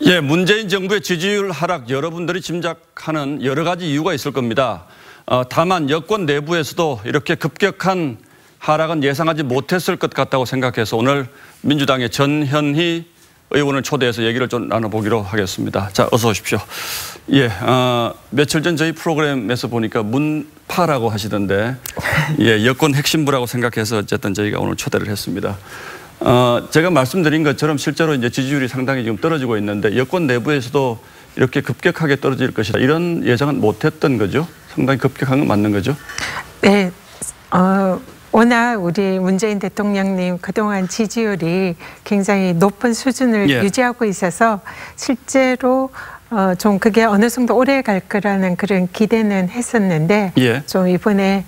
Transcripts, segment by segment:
예, 문재인 정부의 지지율 하락 여러분들이 짐작하는 여러 가지 이유가 있을 겁니다. 다만 여권 내부에서도 이렇게 급격한 하락은 예상하지 못했을 것 같다고 생각해서 오늘 민주당의 전현희 의원을 초대해서 얘기를 좀 나눠보기로 하겠습니다. 자, 어서 오십시오. 예, 며칠 전 저희 프로그램에서 보니까 문파라고 하시던데, 예, 여권 핵심부라고 생각해서 어쨌든 저희가 오늘 초대를 했습니다. 제가 말씀드린 것처럼 실제로 이제 지지율이 상당히 지금 떨어지고 있는데 여권 내부에서도 이렇게 급격하게 떨어질 것이다. 이런 예상은 못했던 거죠? 상당히 급격한 건 맞는 거죠? 네. 워낙 우리 문재인 대통령님 그동안 지지율이 굉장히 높은 수준을 유지하고 있어서 실제로 좀 그게 어느 정도 오래 갈 거라는 그런 기대는 했었는데 좀 이번에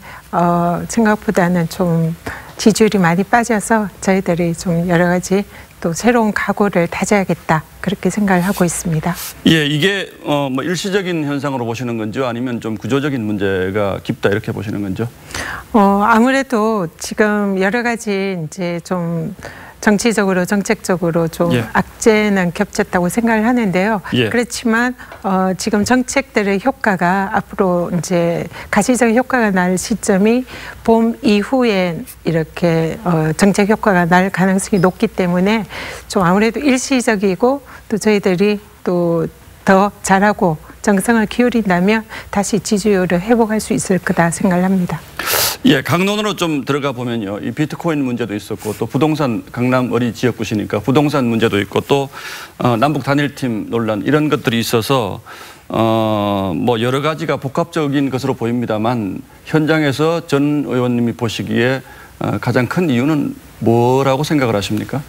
생각보다는 좀 지지율이 많이 빠져서 저희들이 좀 여러 가지 또 새로운 각오를 다져야겠다 그렇게 생각을 하고 있습니다. 예, 이게 뭐 일시적인 현상으로 보시는 건죠, 아니면 좀 구조적인 문제가 깊다 이렇게 보시는 건죠? 아무래도 지금 여러 가지 이제 좀 정치적으로 정책적으로 좀 악재는 겹쳤다고 생각을 하는데요. 그렇지만 지금 정책들의 효과가 앞으로 이제 가시적 효과가 날 시점이 봄 이후에 이렇게 정책 효과가 날 가능성이 높기 때문에 좀 아무래도 일시적이고 또 저희들이 또 더 잘하고 정성을 기울인다면 다시 지지율을 회복할 수 있을 거다 생각을 합니다. 예, 강론으로 좀 들어가 보면요, 이 비트코인 문제도 있었고 또 부동산 강남 어리 지역구시니까 부동산 문제도 있고 또 남북 단일팀 논란 이런 것들이 있어서 뭐 여러 가지가 복합적인 것으로 보입니다만 현장에서 전 의원님이 보시기에 가장 큰 이유는 뭐라고 생각을 하십니까?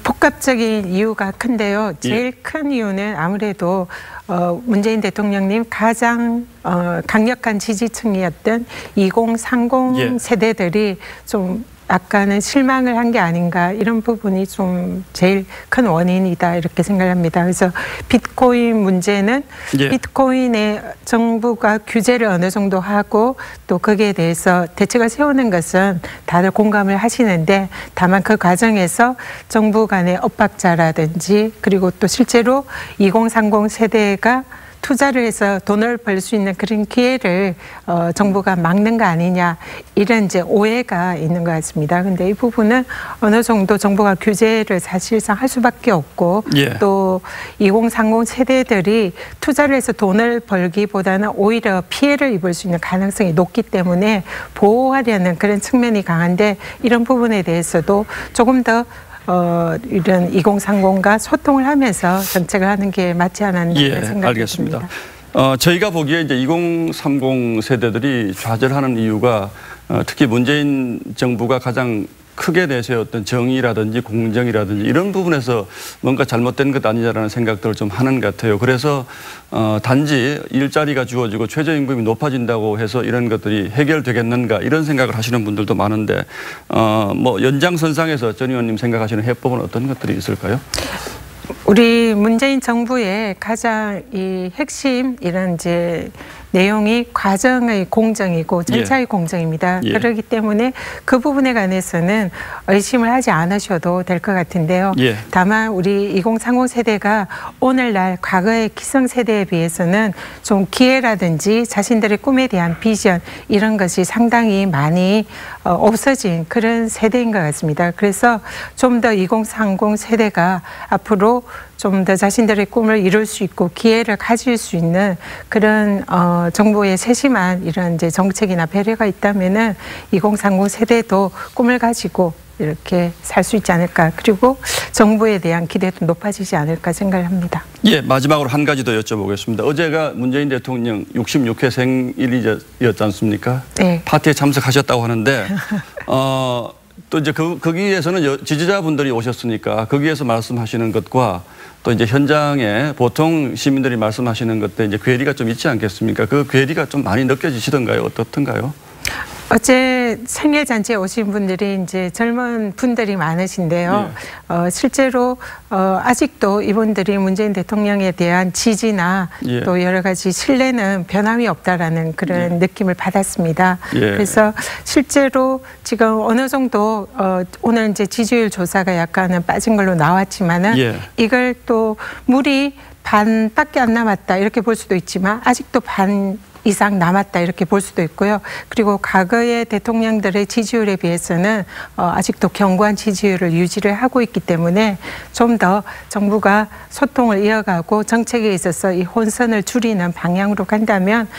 복합적인 이유가 큰데요. 제일 큰 이유는 아무래도 문재인 대통령님 가장 강력한 지지층이었던 2030 세대들이 좀 약간은 실망을 한 게 아닌가 이런 부분이 좀 제일 큰 원인이다 이렇게 생각합니다. 그래서 비트코인 문제는 비트코인에 정부가 규제를 어느 정도 하고 또 거기에 대해서 대책을 세우는 것은 다들 공감을 하시는데 다만 그 과정에서 정부 간의 엇박자라든지 그리고 또 실제로 2030 세대가 투자를 해서 돈을 벌 수 있는 그런 기회를 정부가 막는 거 아니냐 이런 이제 오해가 있는 것 같습니다. 근데 이 부분은 어느 정도 정부가 규제를 사실상 할 수밖에 없고 또 2030 세대들이 투자를 해서 돈을 벌기보다는 오히려 피해를 입을 수 있는 가능성이 높기 때문에 보호하려는 그런 측면이 강한데 이런 부분에 대해서도 조금 더 이런 2030과 소통을 하면서 정책을 하는 게 맞지 않았나 생각이 알겠습니다. 듭니다. 저희가 보기에 이제 2030 세대들이 좌절하는 이유가 특히 문재인 정부가 가장 크게 내세웠던 정의라든지 공정이라든지 이런 부분에서 뭔가 잘못된 것 아니냐라는 생각들을 좀 하는 것 같아요. 그래서 단지 일자리가 주어지고 최저임금이 높아진다고 해서 이런 것들이 해결되겠는가 이런 생각을 하시는 분들도 많은데 뭐 연장선상에서 전 의원님 생각하시는 해법은 어떤 것들이 있을까요? 우리 문재인 정부의 가장 이 핵심 이런 이제 내용이 과정의 공정이고 절차의 공정입니다. 그렇기 때문에 그 부분에 관해서는 의심을 하지 않으셔도 될 것 같은데요. 다만 우리 2030 세대가 오늘날 과거의 기성세대에 비해서는 좀 기회라든지 자신들의 꿈에 대한 비전 이런 것이 상당히 많이 없어진 그런 세대인 것 같습니다. 그래서 좀 더 2030 세대가 앞으로 좀 더 자신들의 꿈을 이룰 수 있고 기회를 가질 수 있는 그런 정부의 세심한 이런 이제 정책이나 배려가 있다면은 2030 세대도 꿈을 가지고 이렇게 살 수 있지 않을까. 그리고 정부에 대한 기대도 높아지지 않을까 생각을 합니다. 예, 마지막으로 한 가지 더 여쭤보겠습니다. 어제가 문재인 대통령 66회 생일이었지 않습니까? 네. 파티에 참석하셨다고 하는데 또 이제 거기에서는 지지자분들이 오셨으니까 거기에서 말씀하시는 것과 또 이제 현장에 보통 시민들이 말씀하시는 것들 이제 괴리가 좀 있지 않겠습니까? 그 괴리가 좀 많이 느껴지시던가요? 어떻던가요? 어제 생일 잔치에 오신 분들이 이제 젊은 분들이 많으신데요. 실제로 아직도 이분들이 문재인 대통령에 대한 지지나 또 여러 가지 신뢰는 변함이 없다라는 그런 느낌을 받았습니다. 그래서 실제로 지금 어느 정도 오늘 이제 지지율 조사가 약간은 빠진 걸로 나왔지만은 이걸 또 물이 반밖에 안 남았다 이렇게 볼 수도 있지만 아직도 반 이상 남았다 이렇게 볼 수도 있고요. 그리고 과거의 대통령들의 지지율에 비해서는 아직도 견고한 지지율을 유지를 하고 있기 때문에 좀 더 정부가 소통을 이어가고 정책에 있어서 이 혼선을 줄이는 방향으로 간다면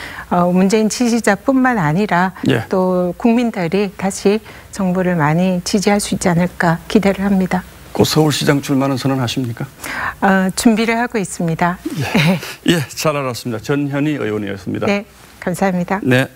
문재인 지지자뿐만 아니라 또 국민들이 다시 정부를 많이 지지할 수 있지 않을까 기대를 합니다. 곧 서울시장 출마는 선언하십니까? 준비를 하고 있습니다. 예, 잘 알았습니다. 전현희 의원이었습니다. 네, 감사합니다. 네.